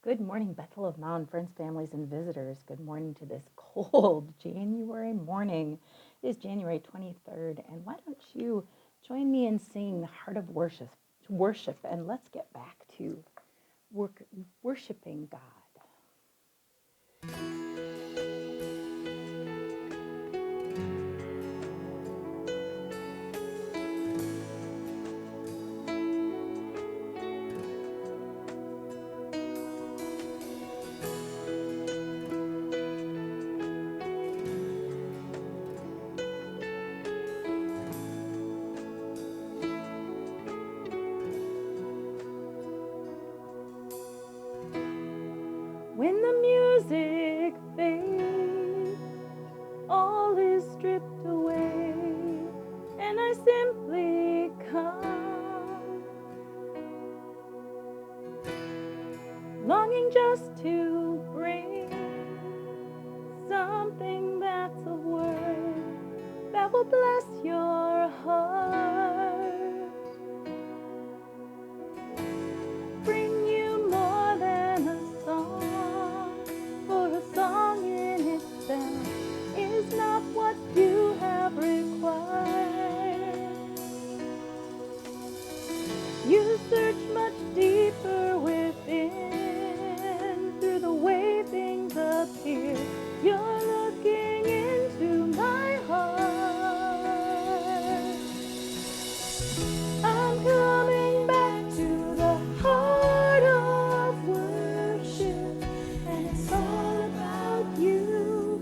Good morning, Bethel of Mound, friends, families, and visitors. Good morning to this cold January morning. It is January 23rd, and why don't you join me in singing the Heart of Worship, and let's get back to worshiping God. When the music fades, all is stripped away, and I simply come, longing just to bring something that's of worth that will bless your heart. Bring you more than a song, for a song in itself is not what you have required. You search much deeper within, through the way things appear. You're looking into my heart. I'm coming back to the heart of worship, and it's all about you.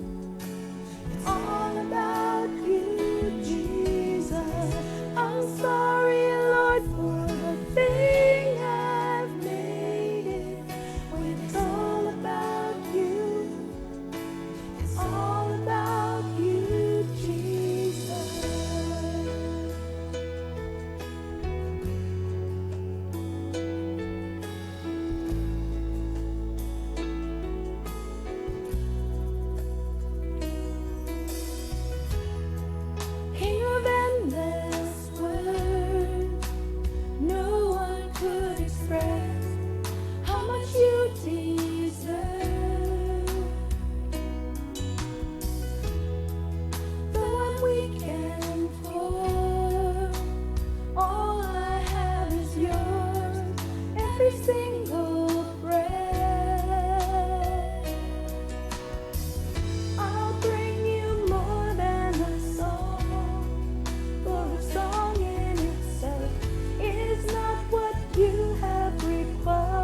It's all about you, Jesus. I'm sorry, Lord, for the thing I've made it. When it's all about you, it's all about you, Jesus. King of endless words, no one could express how much you deserve. Though I'm weak and poor, all I have is yours, every single breath. I'll bring you more than a song, for a song in itself is not what you have required.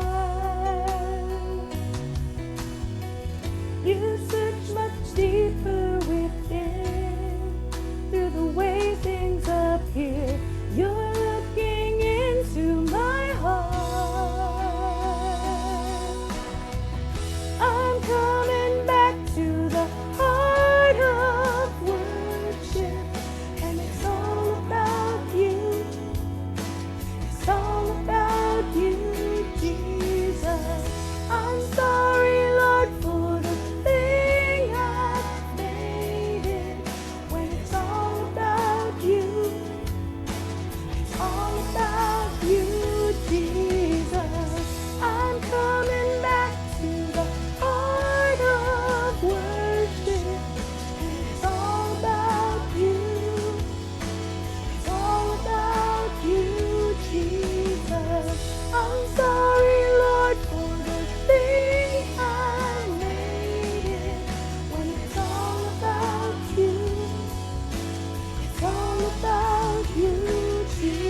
You search much deeper within, through the way things appear. You're looking into my heart. I'm coming back to the heart of worship, and it's all about you. It's all about you, Jesus. I'm sorry, Lord, for the thing I've made it. When it's all about you, it's all about you, Jesus. I'm coming back to the heart of worship, and it's all about you. It's all about you, Jesus. I'm sorry, Lord, for the thing I made it. When it's all about you, it's all about you, Jesus.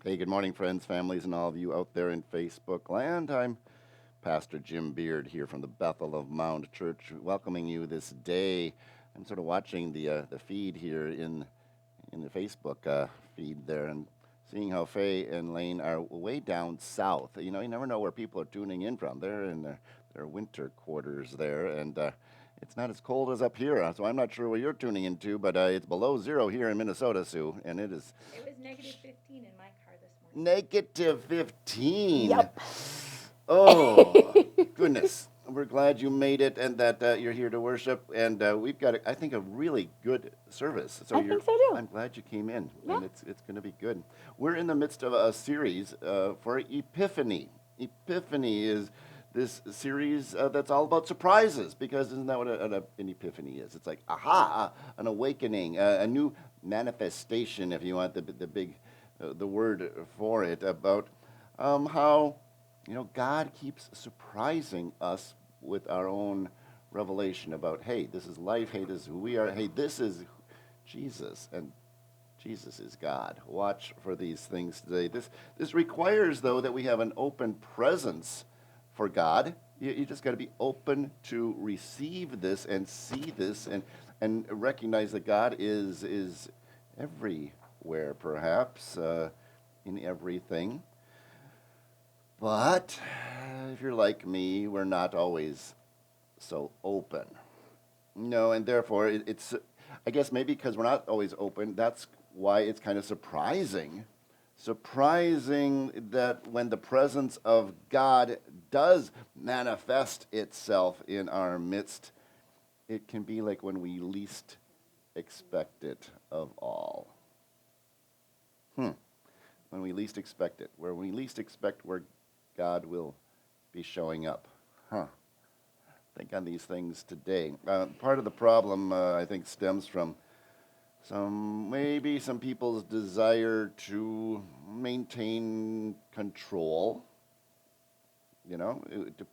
Hey, good morning, friends, families, and all of you out there in Facebook land. I'm Pastor Jim Beard here from the Bethel of Mound Church, welcoming you this day. I'm sort of watching the feed here in the Facebook feed there, and seeing how Faye and Lane are way down south. You know, you never know where people are tuning in from. They're in their winter quarters there, and it's not as cold as up here, so I'm not sure where you're tuning into, but it's below zero here in Minnesota, Sue, and it is. It was negative 15 in my car this Negative 15. Yep. Oh, goodness. We're glad you made it and that you're here to worship. And we've got, I think, a really good service. I think so too. I'm glad you came in, Yeah. and it's going to be good. We're in the midst of a series for Epiphany. Epiphany is this series that's all about surprises, because isn't that what an epiphany is? It's like, aha, an awakening, a new manifestation, if you want the big, the word for it, about how, God keeps surprising us with our own revelation about, hey, this is life, hey, this is who we are, hey, this is Jesus, and Jesus is God. Watch for these things today. This requires, though, that we have an open presence for God. You just got to be open to receive this and see this and recognize that God is everywhere, perhaps, in everything. But if you're like me, we're not always so open. And therefore it's, I guess maybe because we're not always open, that's why it's kind of surprising that when the presence of God does manifest itself in our midst, it can be like when we least expect it of all. When we least expect it, where we least expect where God will be showing up. Think on these things today. Part of the problem, I think, stems from some people's desire to maintain control. To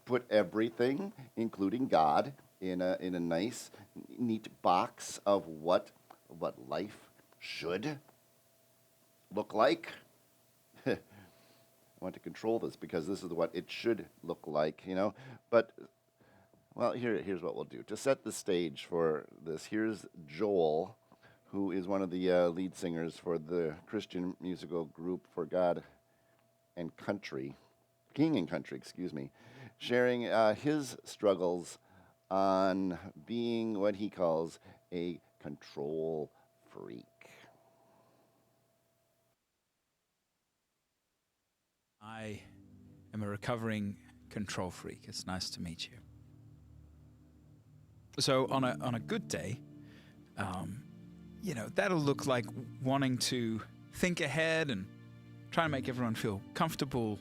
put everything, including God, in a nice, neat box of what life should look like. I want to control this because this is what it should look like, But, well, here's what we'll do. To set the stage for this, here's Joel, who is one of the lead singers for the Christian musical group For God and Country, King and Country, sharing his struggles on being what he calls a control freak. I am a recovering control freak. It's nice to meet you. So on a good day, that'll look like wanting to think ahead and try to make everyone feel comfortable,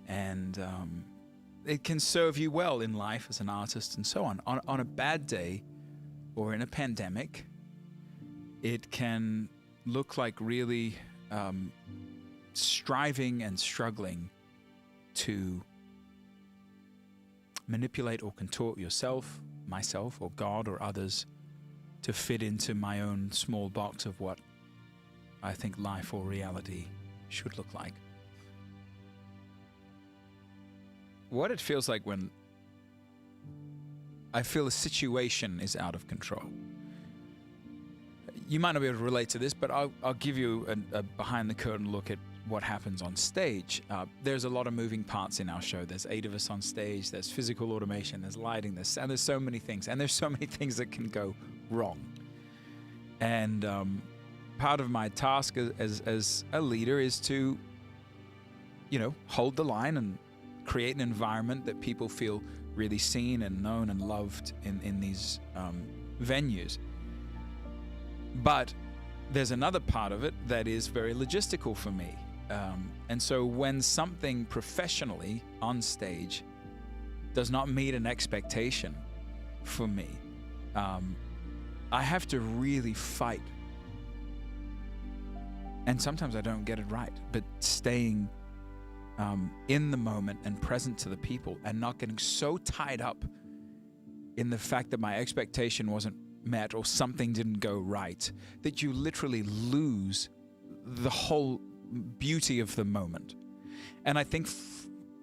and it can serve you well in life as an artist and so on. On a bad day or in a pandemic, it can look like really striving and struggling to manipulate or contort yourself, myself, or God or others to fit into my own small box of what I think life or reality should look like. What it feels like when I feel a situation is out of control. You might not be able to relate to this, but I'll give you a behind-the-curtain look at what happens on stage. There's a lot of moving parts in our show. There's 8 of us on stage. There's physical automation. There's lighting. There's so many things. And there's so many things that can go wrong. And part of my task as a leader is to, hold the line and create an environment that people feel really seen and known and loved in these venues. But there's another part of it that is very logistical for me. And so when something professionally on stage does not meet an expectation for me, I have to really fight. And sometimes I don't get it right, but staying in the moment and present to the people and not getting so tied up in the fact that my expectation wasn't met or something didn't go right, that you literally lose the whole beauty of the moment. And I think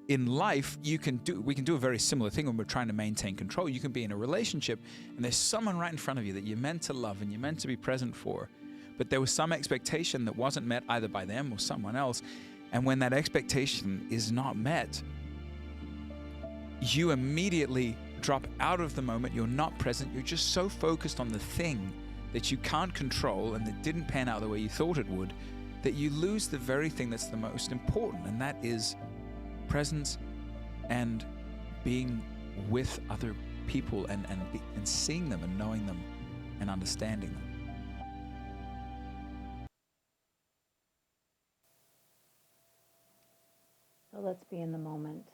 in life, we can do a very similar thing when we're trying to maintain control. You can be in a relationship and there's someone right in front of you that you're meant to love and you're meant to be present for, but there was some expectation that wasn't met either by them or someone else. And when that expectation is not met, you immediately drop out of the moment. You're not present. You're just so focused on the thing that you can't control and that didn't pan out the way you thought it would, that you lose the very thing that's the most important, and that is presence and being with other people and seeing them and knowing them and understanding them. So let's be in the moment.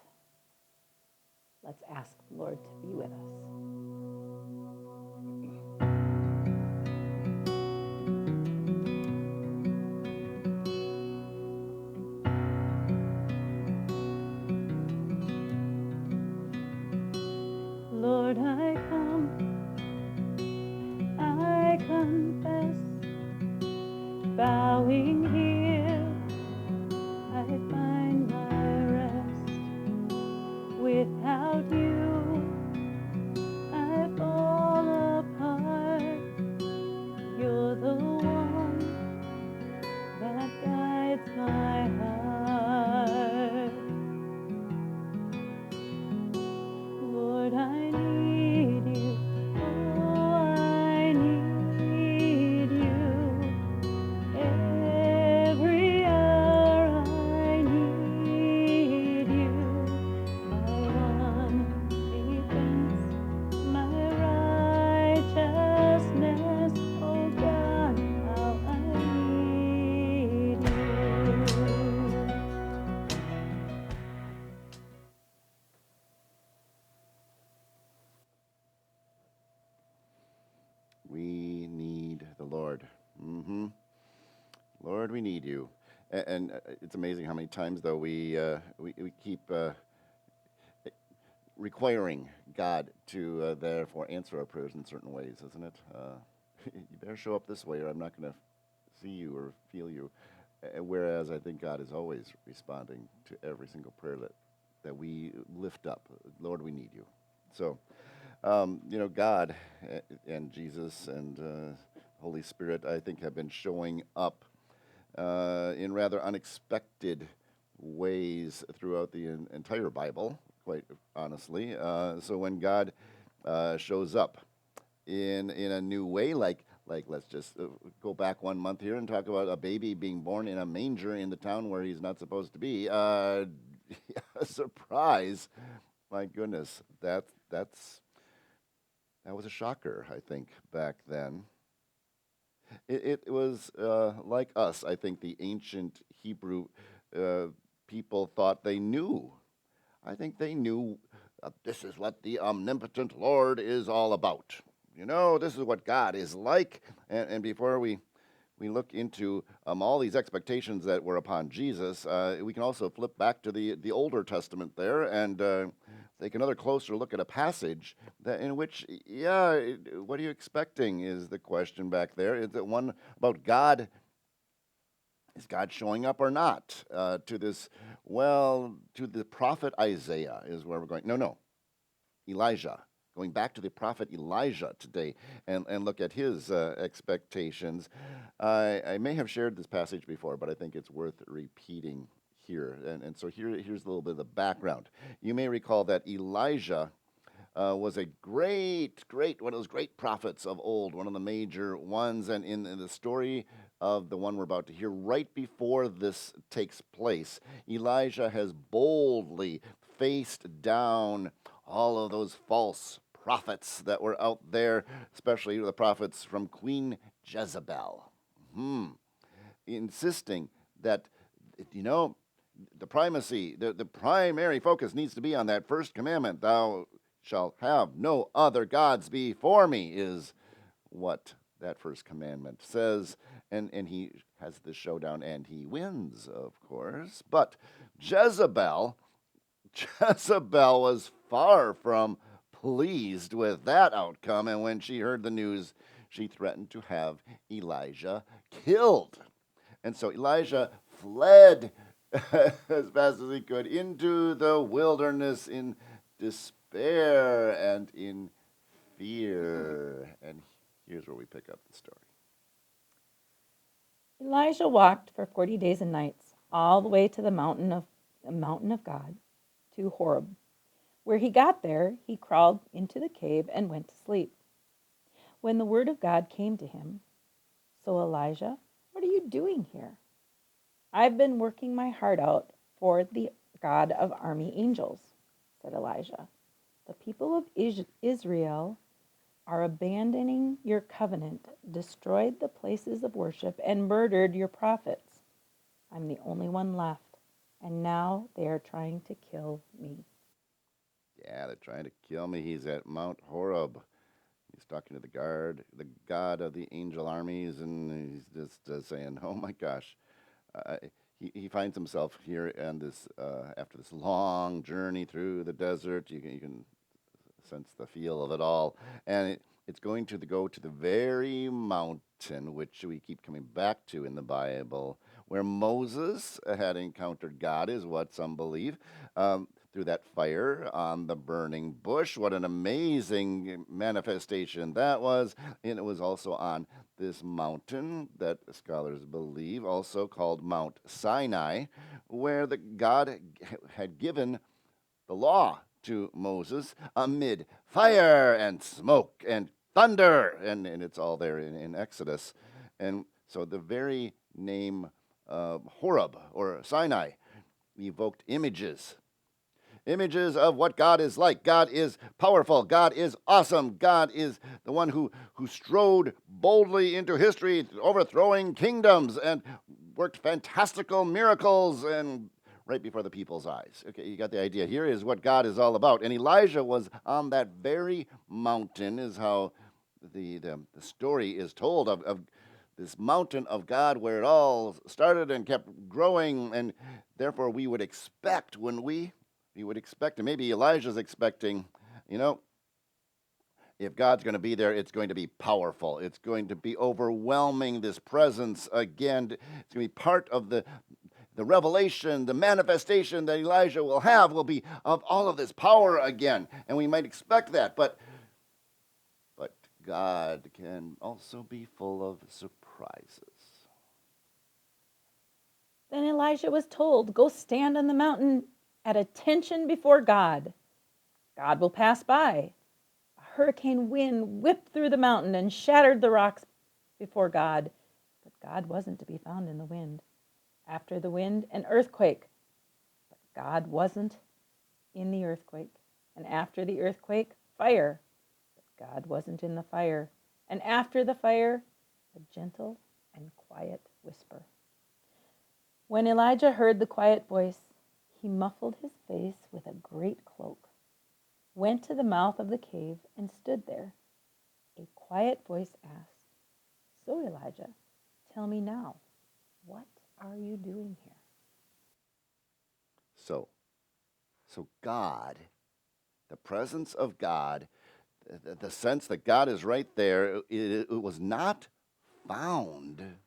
Let's ask the Lord to be with us. Lord, I come, I confess, bowing here, I find my rest. Without you, I fall apart. You're the one that guides my heart. Lord, I need you. Oh, I need you. Every hour I need you. My one defense, my righteousness. Oh God, how I need you. We need the Lord. Lord, we need you. And it's amazing how many times, though, we keep requiring God to therefore answer our prayers in certain ways, isn't it? You better show up this way, or I'm not going to see you or feel you. Whereas I think God is always responding to every single prayer that we lift up. Lord, we need you. So, God and Jesus and Holy Spirit, I think, have been showing up in rather unexpected ways throughout the entire Bible, quite honestly. So when God shows up in a new way, like let's just go back 1 month here and talk about a baby being born in a manger in the town where he's not supposed to be. A surprise! My goodness, that was a shocker, I think, back then. It was like us. I think the ancient Hebrew people thought they knew. I think they knew this is what the omnipotent Lord is all about. This is what God is like. And before we look into all these expectations that were upon Jesus, we can also flip back to the Older Testament there and take another closer look at a passage in which, what are you expecting is the question back there. Is it one about God? Is God showing up or not? To the prophet Isaiah is where we're going. No, Elijah. Going back to the prophet Elijah today and look at his expectations. I may have shared this passage before, but I think it's worth repeating here. And so here's a little bit of the background. You may recall that Elijah was a great, one of those great prophets of old, one of the major ones. And in the story of the one we're about to hear, right before this takes place, Elijah has boldly faced down all of those false prophets that were out there, especially the prophets from Queen Jezebel, insisting that, the primacy, the primary focus needs to be on that first commandment, thou shalt have no other gods before me, is what that first commandment says. And he has this showdown, and he wins, of course. But Jezebel was far from pleased with that outcome, and when she heard the news, she threatened to have Elijah killed. And so Elijah fled as fast as he could into the wilderness in despair and in fear. And here's where we pick up the story. Elijah walked for 40 days and nights all the way to the mountain of God, to Horeb. Where he got there, he crawled into the cave and went to sleep. When the word of God came to him, "So Elijah, what are you doing here?" I've been working my heart out for the God of army angels, said Elijah. The people of Israel are abandoning your covenant, destroyed the places of worship, and murdered your prophets. I'm the only one left, and now they are trying to kill me. Yeah, they're trying to kill me. He's at Mount Horeb. He's talking to the God of the angel armies, and he's just saying, "Oh my gosh." Uh, he finds himself here and this after this long journey through the desert. You can sense the feel of it all, and it's going to go to the very mountain which we keep coming back to in the Bible, where Moses had encountered God, is what some believe. Through that fire on the burning bush. What an amazing manifestation that was. And it was also on this mountain that scholars believe, also called Mount Sinai, where the God had given the law to Moses amid fire and smoke and thunder. And it's all there in Exodus. And so the very name Horeb or Sinai evoked images of what God is like. God is powerful. God is awesome. God is the one who strode boldly into history, overthrowing kingdoms and worked fantastical miracles and right before the people's eyes. Okay, you got the idea. Here is what God is all about. And Elijah was on that very mountain, is how the story is told of this mountain of God where it all started and kept growing. And therefore, we would expect and maybe Elijah's expecting, you know, if God's going to be there, it's going to be powerful. It's going to be overwhelming, this presence again. It's going to be part of the revelation, the manifestation that Elijah will be of all of this power again. And we might expect that, but God can also be full of surprises. Then Elijah was told, go stand on the mountain at attention before God. God will pass by. A hurricane wind whipped through the mountain and shattered the rocks before God. But God wasn't to be found in the wind. After the wind, an earthquake. But God wasn't in the earthquake. And after the earthquake, fire. But God wasn't in the fire. And after the fire, a gentle and quiet whisper. When Elijah heard the quiet voice, he muffled his face with a great cloak, went to the mouth of the cave, and stood there. A quiet voice asked, so Elijah, tell me now, what are you doing here? So God, the presence of God, the sense that God is right there, it was not found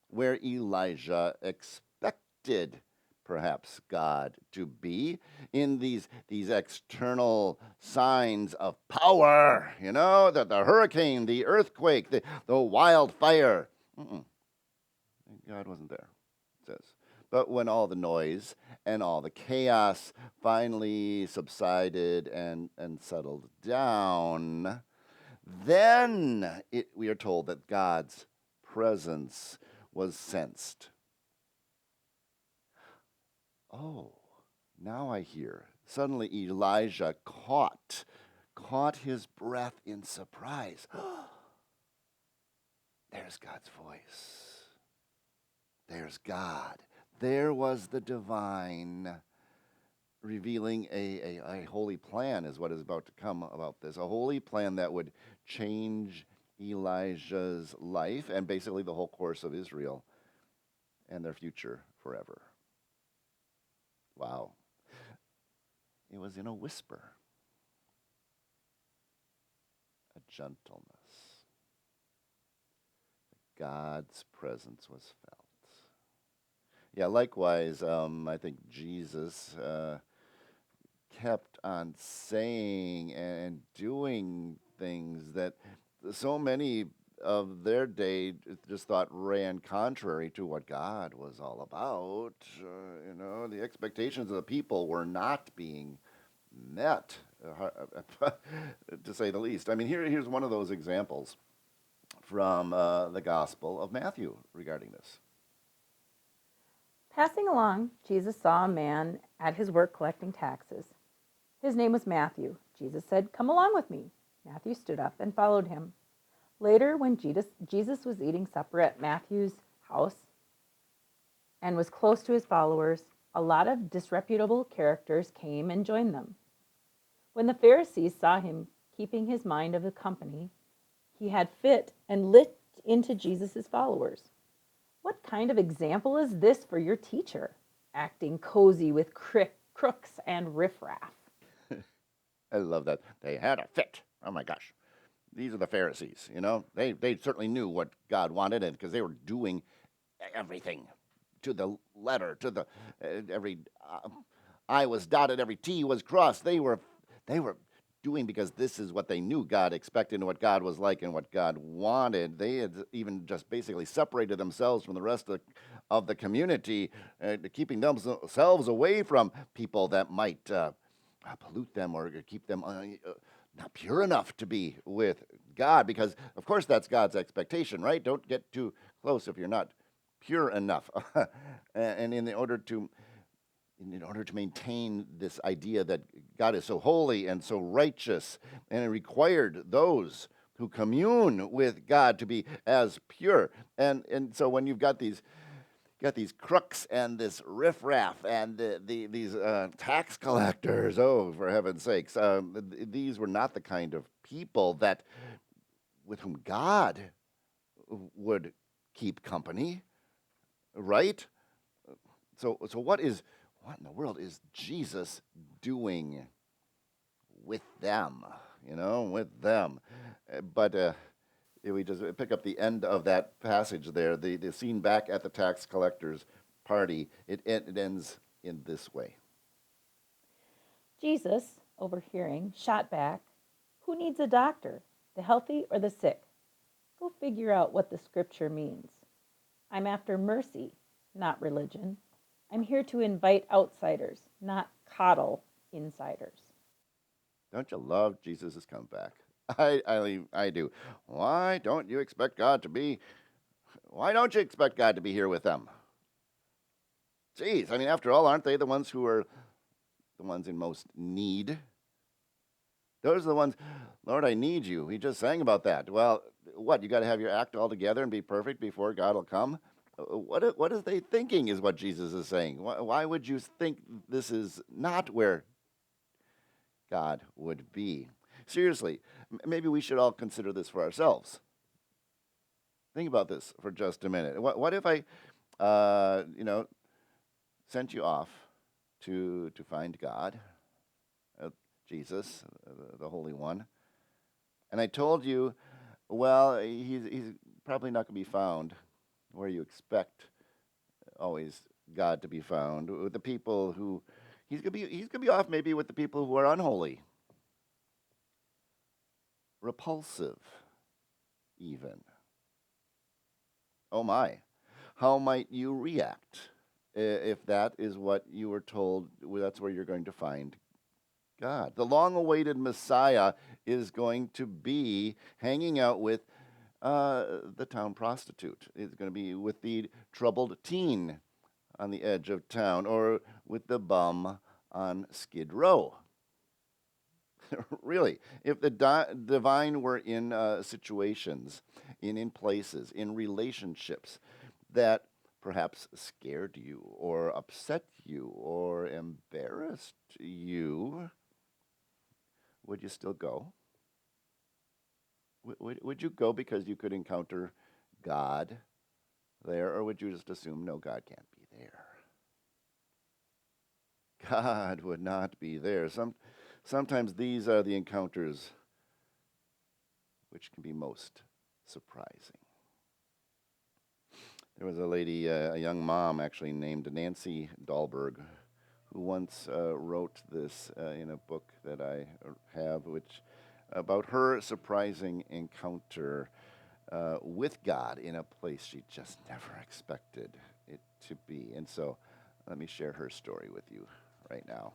where Elijah expected perhaps God to be, in these external signs of power, the hurricane, the earthquake, the wildfire. God wasn't there, it says. But when all the noise and all the chaos finally subsided and settled down, then we are told that God's presence was sensed. Oh, now I hear. Suddenly Elijah caught his breath in surprise. There's God's voice. There's God. There was the divine revealing a holy plan, is what is about to come about this. A holy plan that would change Elijah's life and basically the whole course of Israel and their future forever. Wow. It was in a whisper, a gentleness. God's presence was felt. Yeah, likewise, I think Jesus kept on saying and doing things that so many of their day just thought ran contrary to what God was all about. The expectations of the people were not being met, to say the least. I mean, here's one of those examples from the Gospel of Matthew regarding this. Passing along, Jesus saw a man at his work collecting taxes. His name was Matthew. Jesus said, "Come along with me." Matthew stood up and followed him. Later, when Jesus was eating supper at Matthew's house and was close to his followers, a lot of disreputable characters came and joined them. When the Pharisees saw him keeping his mind of the company, he had fit and lit into Jesus' followers. "What kind of example is this for your teacher? Acting cozy with crooks and riffraff." I love that. They had a fit. Oh my gosh. These are the Pharisees, you know? They certainly knew what God wanted and because they were doing everything to the letter, to the every I was dotted, every T was crossed. They were doing because this is what they knew God expected and what God was like and what God wanted. They had even just basically separated themselves from the rest of the community, keeping themselves away from people that might pollute them or keep them not pure enough to be with God, because of course that's God's expectation, right? Don't get too close if you're not pure enough. And in order to maintain this idea that God is so holy and so righteous, and it required those who commune with God to be as pure. And so when you've got these crooks and this riffraff and these tax collectors, oh, for heaven's sakes, these were not the kind of people that with whom God would keep company, right? So what in the world is Jesus doing with them? With them. But if we just pick up the end of that passage there, the scene back at the tax collector's party, it ends in this way. Jesus, overhearing, shot back, "Who needs a doctor, the healthy or the sick? Go figure out what the scripture means. I'm after mercy, not religion. I'm here to invite outsiders, not coddle insiders." Don't you love Jesus' comeback? I do. Why don't you expect God to be? Why don't you expect God to be here with them? Geez, I mean, after all, aren't they the ones who are the ones in most need? Those are the ones, Lord, I need you. We just sang about that. Well, what, you got to have your act all together and be perfect before God will come? What is they thinking is what Jesus is saying. Why would you think this is not where God would be? Seriously, maybe we should all consider this for ourselves. Think about this for just a minute. What if I, sent you off to find God, Jesus, the Holy One, and I told you, well, he's probably not going to be found where you expect always God to be found, with the people who he's going to be off maybe with the people who are unholy, repulsive, even. Oh my, how might you react if that is what you were told? That's where you're going to find God. The long-awaited Messiah is going to be hanging out with the town prostitute. It's going to be with the troubled teen on the edge of town, or with the bum on Skid Row. Really, if the divine were in situations, in places, in relationships that perhaps scared you, or upset you, or embarrassed you, would you still go? Would you go because you could encounter God there, or would you just assume, no, God can't be there? God would not be there. Sometimes these are the encounters which can be most surprising. There was a lady, a young mom actually, named Nancy Dahlberg, who once wrote this in a book that I have, which about her surprising encounter with God in a place she just never expected it to be. And so let me share her story with you right now.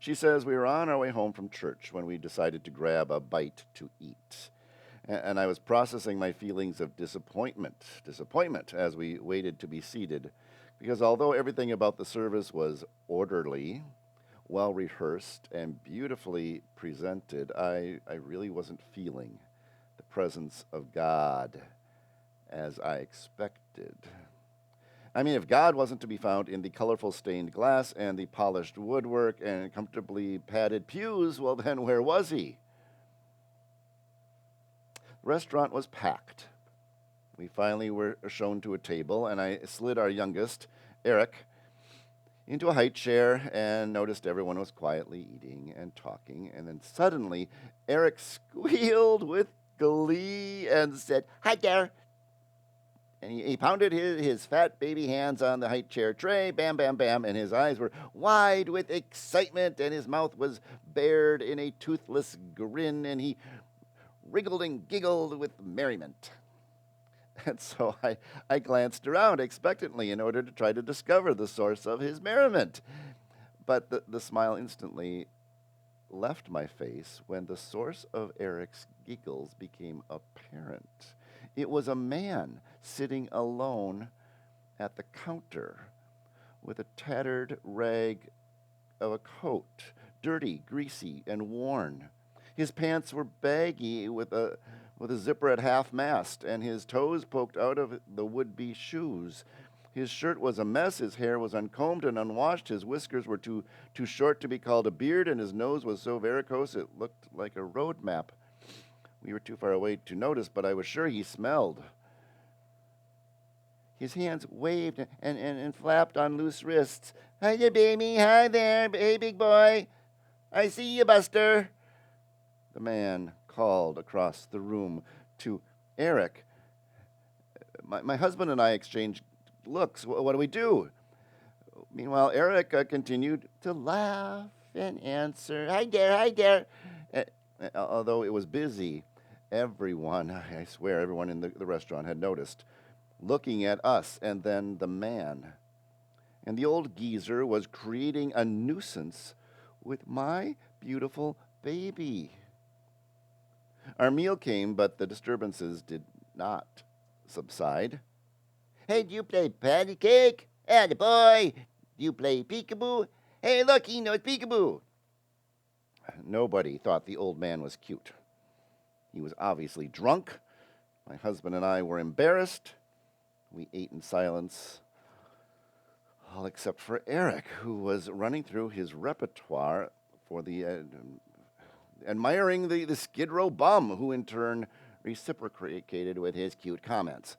She says, "We were on our way home from church when we decided to grab a bite to eat. and I was processing my feelings of disappointment as we waited to be seated, because although everything about the service was orderly, well rehearsed, and beautifully presented, I really wasn't feeling the presence of God as I expected. I mean, if God wasn't to be found in the colorful stained glass and the polished woodwork and comfortably padded pews, well, then where was he? The restaurant was packed. We finally were shown to a table, and I slid our youngest, Eric, into a high chair and noticed everyone was quietly eating and talking. And then suddenly, Eric squealed with glee and said, "Hi there." And he pounded his fat baby hands on the high chair tray, bam, bam, bam, and his eyes were wide with excitement, and his mouth was bared in a toothless grin, and he wriggled and giggled with merriment. And so I glanced around expectantly in order to try to discover the source of his merriment. But the smile instantly left my face when the source of Eric's giggles became apparent. It was a man sitting alone at the counter with a tattered rag of a coat, dirty, greasy, and worn. His pants were baggy with a zipper at half-mast, and his toes poked out of the would-be shoes. His shirt was a mess, his hair was uncombed and unwashed, his whiskers were too short to be called a beard, and his nose was so varicose it looked like a road map. We were too far away to notice, but I was sure he smelled. His hands waved and flapped on loose wrists. "Hi there, baby. Hi there. Hey, big boy. I see you, Buster." The man called across the room to Eric. My husband and I exchanged looks. What do we do? Meanwhile, Eric continued to laugh and answer, "Hi there, hi there." Although it was busy, everyone, I swear, everyone in the restaurant had noticed, looking at us and then the man. And the old geezer was creating a nuisance with my beautiful baby. Our meal came, but the disturbances did not subside. "Hey, do you play patty cake? Atta boy! Do you play peekaboo? Hey, look, he knows peekaboo." Nobody thought the old man was cute. He was obviously drunk. My husband and I were embarrassed. We ate in silence, all except for Eric, who was running through his repertoire for the admiring the Skid Row bum, who in turn reciprocated with his cute comments.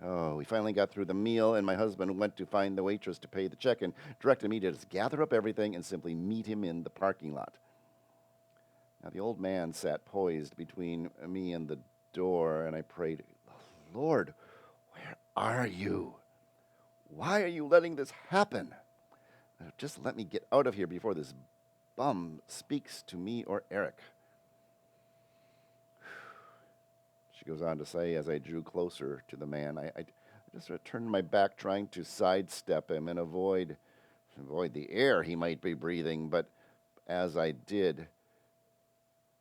Oh, we finally got through the meal, and my husband went to find the waitress to pay the check and directed me to just gather up everything and simply meet him in the parking lot. Now, the old man sat poised between me and the door, and I prayed, "Lord, where are you? Why are you letting this happen? Just let me get out of here before this bum speaks to me or Eric." She goes on to say, as I drew closer to the man, I just sort of turned my back, trying to sidestep him and avoid the air he might be breathing. But as I did,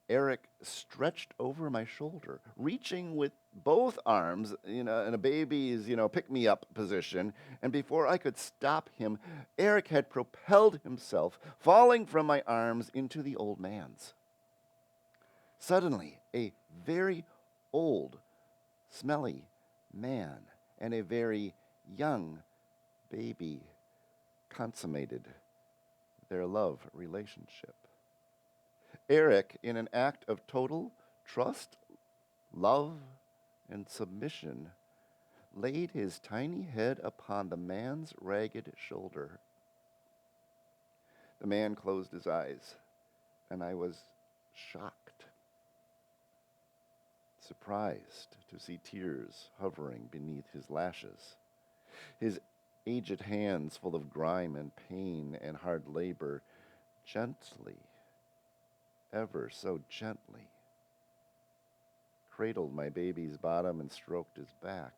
Eric stretched over my shoulder, reaching with both arms, in a baby's, pick-me-up position. And before I could stop him, Eric had propelled himself, falling from my arms into the old man's. Suddenly, a very old, smelly man and a very young baby consummated their love relationship. Eric, in an act of total trust, love, and submission, laid his tiny head upon the man's ragged shoulder. The man closed his eyes, and I was shocked, surprised to see tears hovering beneath his lashes. His aged hands, full of grime and pain and hard labor, gently, ever so gently, cradled my baby's bottom and stroked his back.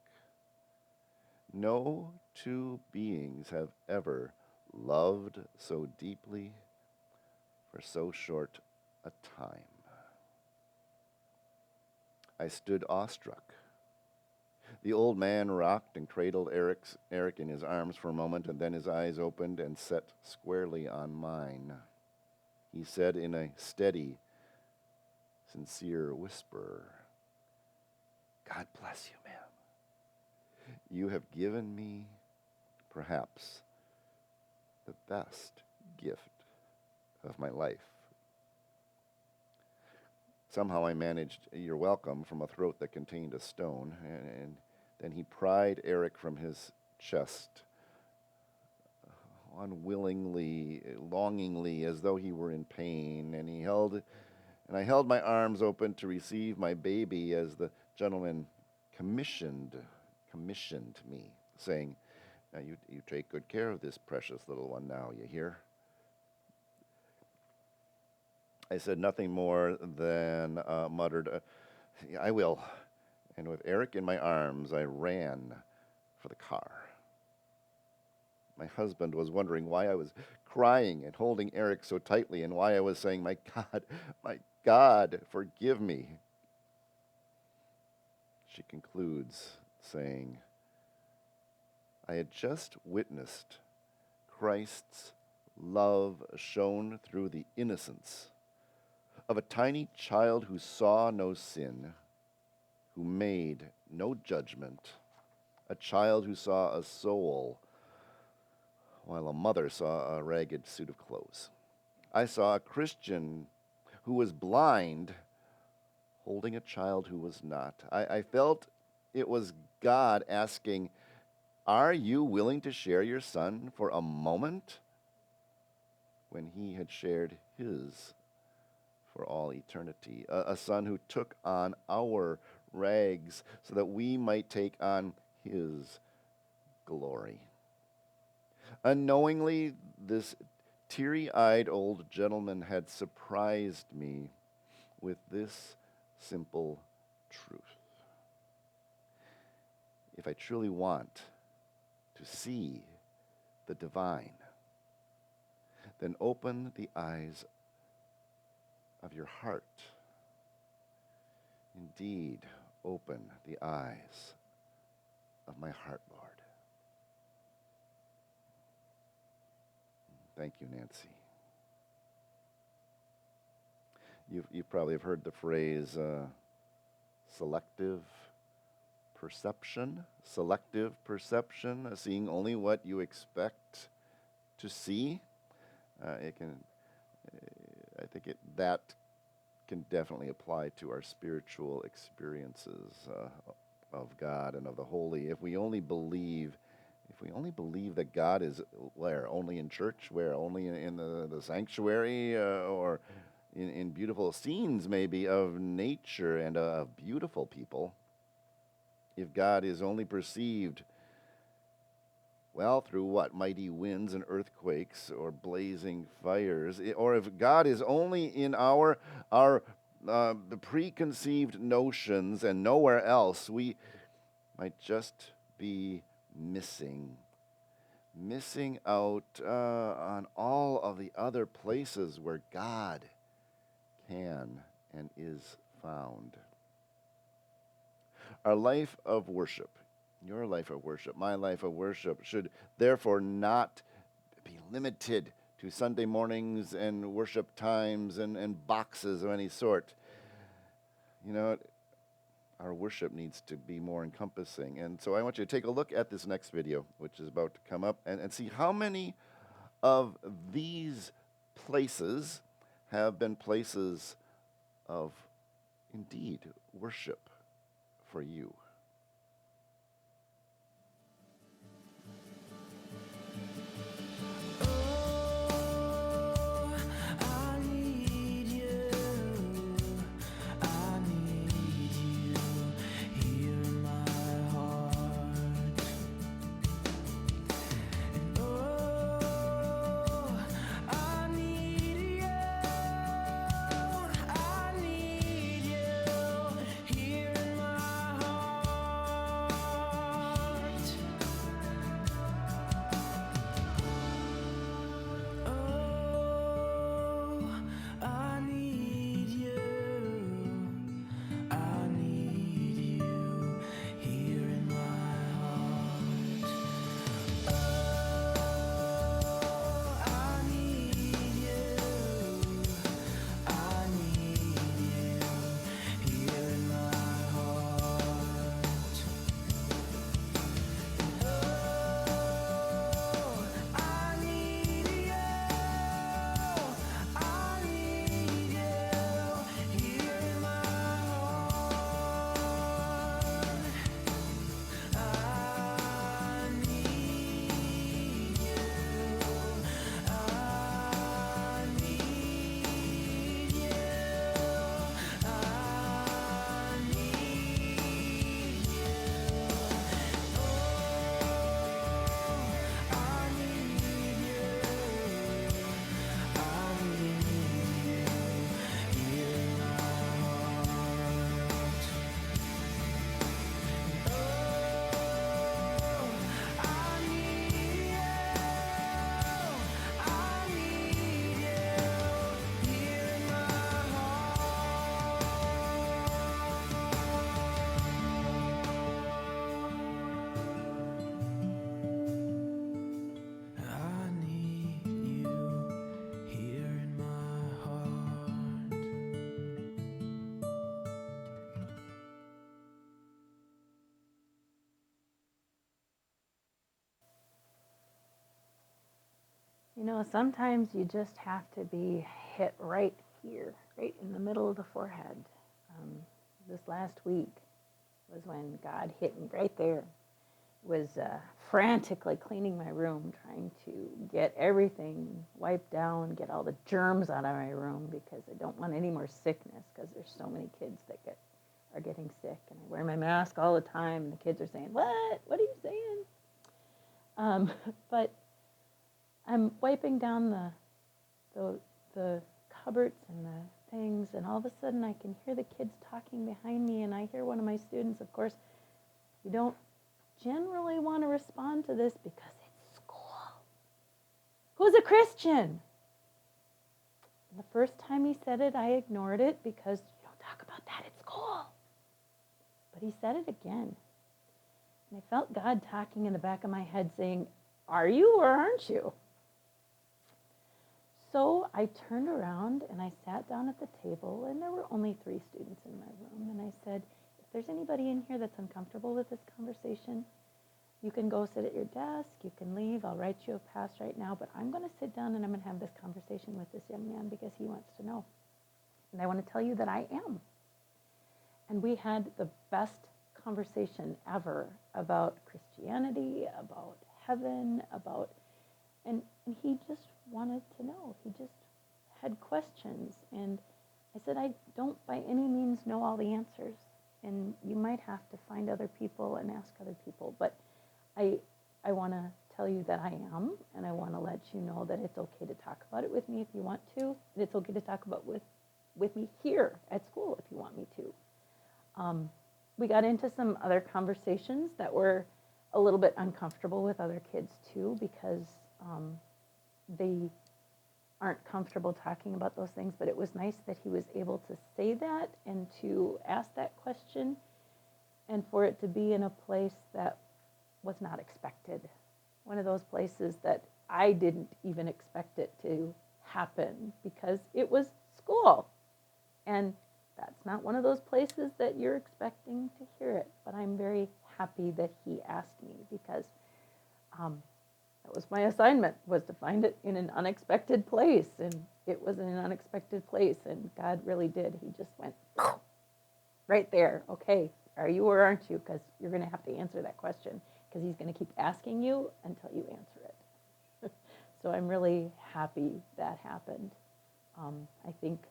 No two beings have ever loved so deeply for so short a time. I stood awestruck. The old man rocked and cradled Eric in his arms for a moment, and then his eyes opened and set squarely on mine. He said in a steady, sincere whisper, "God bless you, ma'am. You have given me, perhaps, the best gift of my life." Somehow I managed "You're welcome" from a throat that contained a stone, and then he pried Eric from his chest, unwillingly, longingly, as though he were in pain, and I held my arms open to receive my baby as the gentleman commissioned me, saying, "Now you take good care of this precious little one now, you hear?" I said nothing more than muttered, "I will." And with Eric in my arms, I ran for the car. My husband was wondering why I was crying and holding Eric so tightly, and why I was saying, my God, forgive me." She concludes saying, "I had just witnessed Christ's love shone through the innocence of a tiny child who saw no sin, who made no judgment, a child who saw a soul while a mother saw a ragged suit of clothes. I saw a Christian who was blind holding a child who was not. I felt it was God asking, are you willing to share your son for a moment? When he had shared his for all eternity. A son who took on our rags so that we might take on his glory. Unknowingly, this teary-eyed old gentleman had surprised me with this simple truth. If I truly want to see the divine, then open the eyes of your heart. Indeed, open the eyes of my heart, Lord. Thank you, Nancy. You probably have heard the phrase selective perception. Selective perception, seeing only what you expect to see. That can definitely apply to our spiritual experiences of God and of the holy. If we only believe that God is where? Only in church? Where? Only in the sanctuary? Or in beautiful scenes maybe of nature and of beautiful people. If God is only perceived, well, through what? Mighty winds and earthquakes or blazing fires. Or if God is only in our the preconceived notions and nowhere else, we might just be missing out on all of the other places where God can and is found. Our life of worship, your life of worship, my life of worship, should therefore not be limited to Sunday mornings and worship times and boxes of any sort. You know, our worship needs to be more encompassing. And so I want you to take a look at this next video, which is about to come up, and see how many of these places have been places of, indeed, worship for you. You know, sometimes you just have to be hit right here, right in the middle of the forehead. This last week was when God hit me right there. Was frantically cleaning my room, trying to get everything wiped down, get all the germs out of my room because I don't want any more sickness because there's so many kids that are getting sick. And I wear my mask all the time, and the kids are saying, "What? What are you saying?" But I'm wiping down the cupboards and the things, and all of a sudden I can hear the kids talking behind me, and I hear one of my students. Of course, you don't generally want to respond to this because it's school. Who's a Christian? And the first time he said it, I ignored it because you don't talk about that at school. But he said it again. And I felt God talking in the back of my head saying, are you or aren't you? So I turned around and I sat down at the table, and there were only 3 students in my room. And I said, if there's anybody in here that's uncomfortable with this conversation, you can go sit at your desk, you can leave, I'll write you a pass right now, but I'm going to sit down and I'm going to have this conversation with this young man because he wants to know. And I want to tell you that I am. And we had the best conversation ever about Christianity, about heaven, and he just wanted to know. He just had questions. And I said, I don't by any means know all the answers. And you might have to find other people and ask other people. But I want to tell you that I am, and I want to let you know that it's okay to talk about it with me if you want to. And it's okay to talk about with me here at school if you want me to. We got into some other conversations that were a little bit uncomfortable with other kids too, because they aren't comfortable talking about those things, but it was nice that he was able to say that and to ask that question, and for it to be in a place that was not expected. One of those places that I didn't even expect it to happen because it was school. And that's not one of those places that you're expecting to hear it. But I'm very happy that he asked me because that was my assignment, was to find it in an unexpected place. And it was in an unexpected place. And God really did. He just went right there. Okay, are you or aren't you? Because you're going to have to answer that question, because he's going to keep asking you until you answer it. So I'm really happy that happened. I think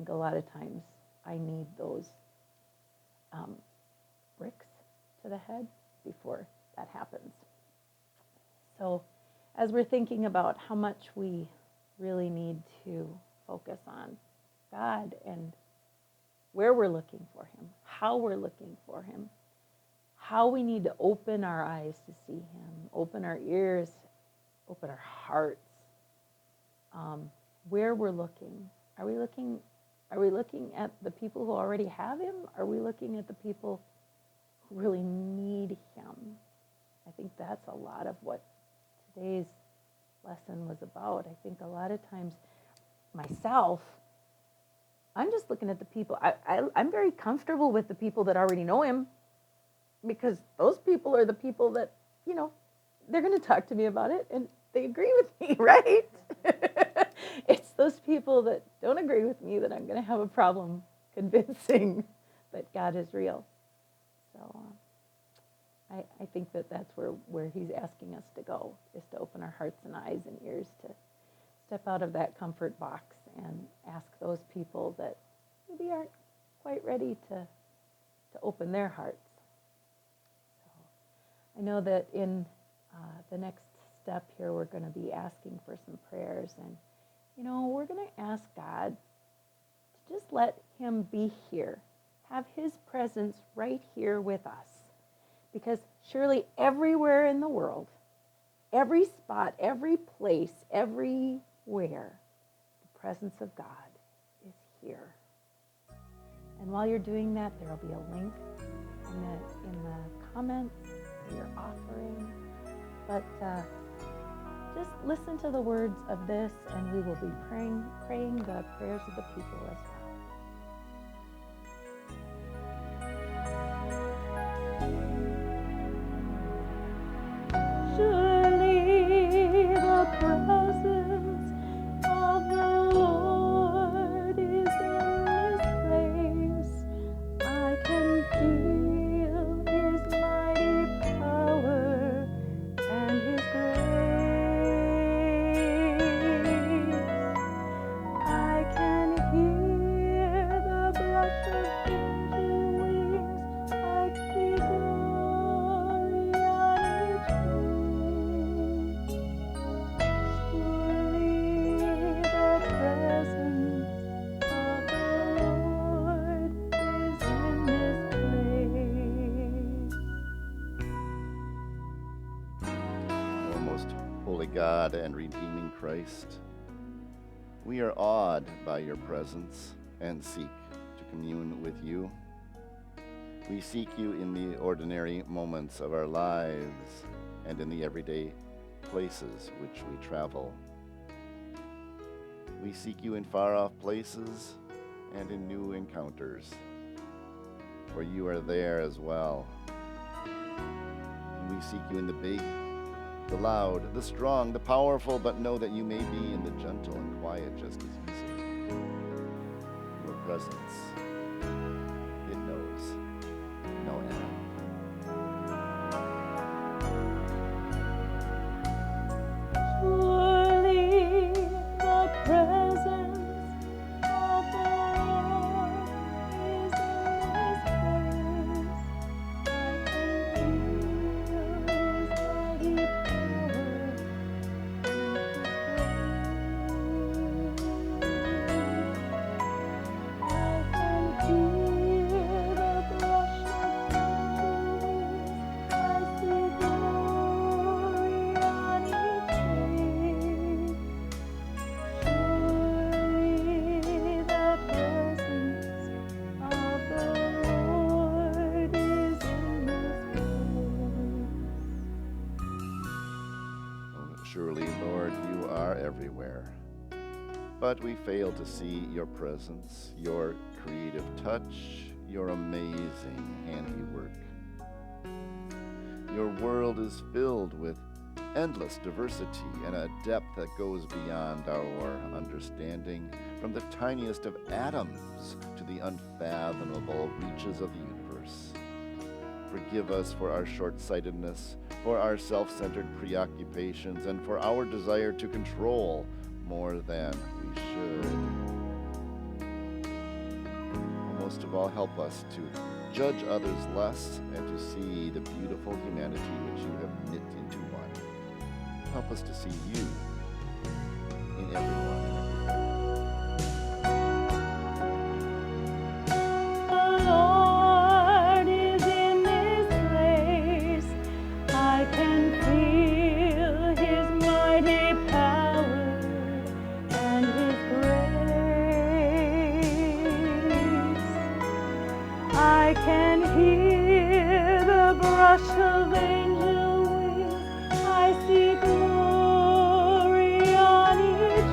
a lot of times I need those bricks to the head before that happens. So as we're thinking about how much we really need to focus on God and where we're looking for him, how we're looking for him, how we need to open our eyes to see him, open our ears, open our hearts, where we're looking. Are we looking at the people who already have him? Are we looking at the people who really need him? I think that's a lot of what today's lesson was about. I think a lot of times myself, I'm just looking at the people. I'm very comfortable with the people that already know him, because those people are the people that, they're going to talk to me about it and they agree with me, right? It's those people that don't agree with me that I'm going to have a problem convincing that God is real. So I think that's where he's asking us to go, is to open our hearts and eyes and ears, to step out of that comfort box and ask those people that maybe aren't quite ready to open their hearts. So I know that in the next step here, we're going to be asking for some prayers, and we're going to ask God to just let him be here, have his presence right here with us, because surely everywhere in the world, every spot, every place, everywhere, the presence of God is here. And while you're doing that, there will be a link in the comments for your offering. But just listen to the words of this, and we will be praying the prayers of the people as well. Surely the presence holy God and redeeming Christ. We are awed by your presence and seek to commune with you. We seek you in the ordinary moments of our lives and in the everyday places which we travel. We seek you in far-off places and in new encounters, for you are there as well. And we seek you in the big, the loud, the strong, the powerful, but know that you may be in the gentle and quiet just as easily. Your presence, it knows no end. Surely the presence of the Lord is in this place. I can feel His mighty power Surely, Lord, you are everywhere. But we fail to see your presence, your creative touch, your amazing handiwork. Your world is filled with endless diversity and a depth that goes beyond our understanding, from the tiniest of atoms to the unfathomable reaches of the universe. Forgive us for our short-sightedness, for our self-centered preoccupations, and for our desire to control more than we should. Most of all, help us to judge others less and to see the beautiful humanity which you have knit into one. Help us to see you in everyone and everything. The Lord is in this place. I can feel His mighty power and His grace. I can hear the brush of angel wings. I see glory on each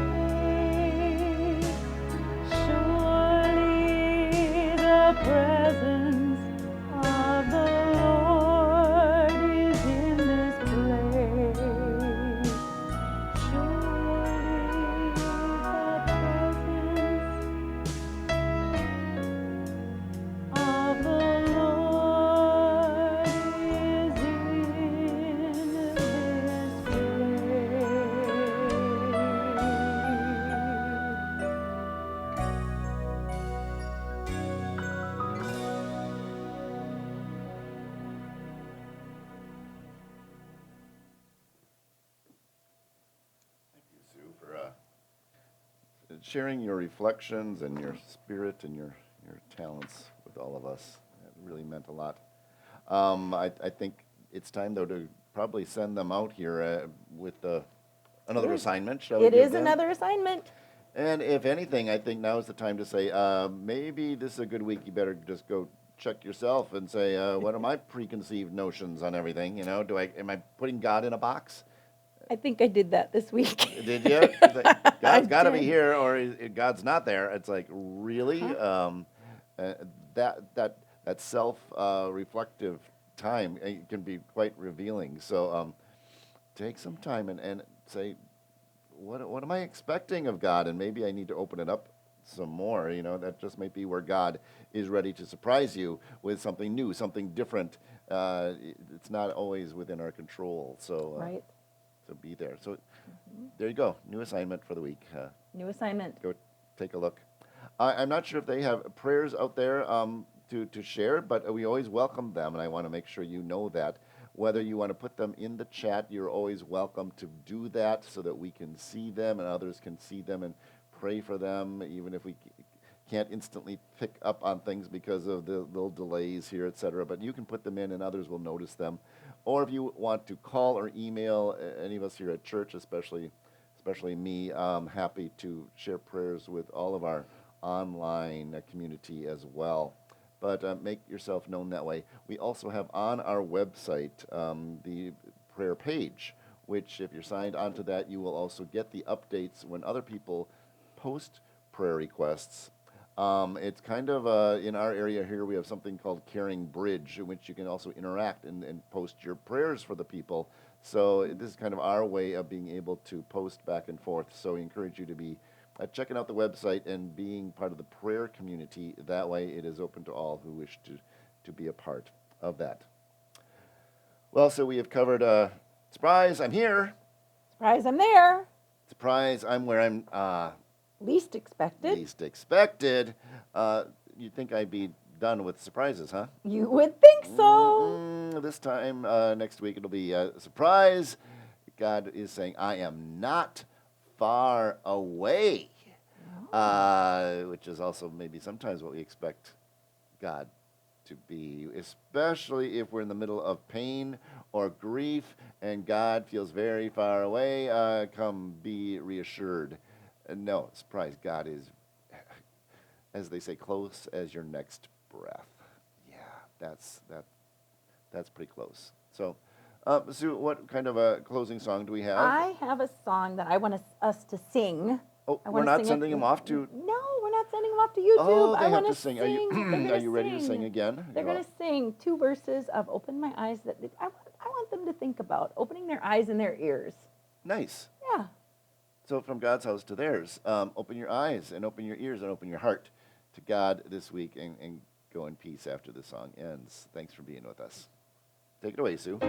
face. Surely the presence of the Lord is in this place. Surely the presence of the Lord is in this place. Thank you, Sue, for sharing your reflections and your spirit and your talents with all of us. It really meant a lot. I think it's time, though, to probably send them out here with another Yes. assignment. Shall we It give is them? another assignment. And if anything, I think now is the time to say, maybe this is a good week. You better just go check yourself and say, what are my preconceived notions on everything? You know, am I putting God in a box? I think I did that this week. Did you? It's like, God's got to be did. here, or God's not there. It's like, really? That self-reflective time can be quite revealing. So take some time and say, what am I expecting of God? And maybe I need to open it up some more. You know, that just might be where God is ready to surprise you with something new, something different. It's not always within our control. So Right. So be there. So there you go. New assignment for the week. New assignment. Go take a look. I'm not sure if they have prayers out there to share, but we always welcome them, and I want to make sure you know that. Whether you want to put them in the chat, you're always welcome to do that so that we can see them and others can see them and pray for them, even if we can't instantly pick up on things because of the little delays here, etc. But you can put them in and others will notice them. Or if you want to call or email any of us here at church, especially me, I'm happy to share prayers with all of our online community as well. But make yourself known that way. We also have on our website the prayer page, which if you're signed onto that, you will also get the updates when other people post prayer requests. It's kind of, in our area here, we have something called Caring Bridge, in which you can also interact and post your prayers for the people. So this is kind of our way of being able to post back and forth. So we encourage you to be checking out the website and being part of the prayer community. That way it is open to all who wish to be a part of that. Well, so we have covered, surprise, I'm here. Surprise, I'm there. Surprise, I'm where I'm Least expected. least expected. You'd think I'd be done with surprises, huh? You would think so. This time, next week, it'll be a surprise. God is saying, I am not far away, which is also maybe sometimes what we expect God to be, especially if we're in the middle of pain or grief and God feels very far away. Come be reassured. No, surprise, God is, as they say, close as your next breath. Yeah, that's pretty close. So, Sue, what kind of a closing song do we have? I have a song that I want us to sing. Oh, I we're wanna not sing it- sending them off to... No, we're not sending them off to YouTube. Oh, they I have want to sing. Are you, They're gonna are you ready to sing again? They're going to sing 2 verses of Open My Eyes that I want them to think about, opening their eyes and their ears. Nice. Yeah. So from God's house to theirs, open your eyes and open your ears and open your heart to God this week and go in peace after the song ends. Thanks for being with us. Take it away, Sue.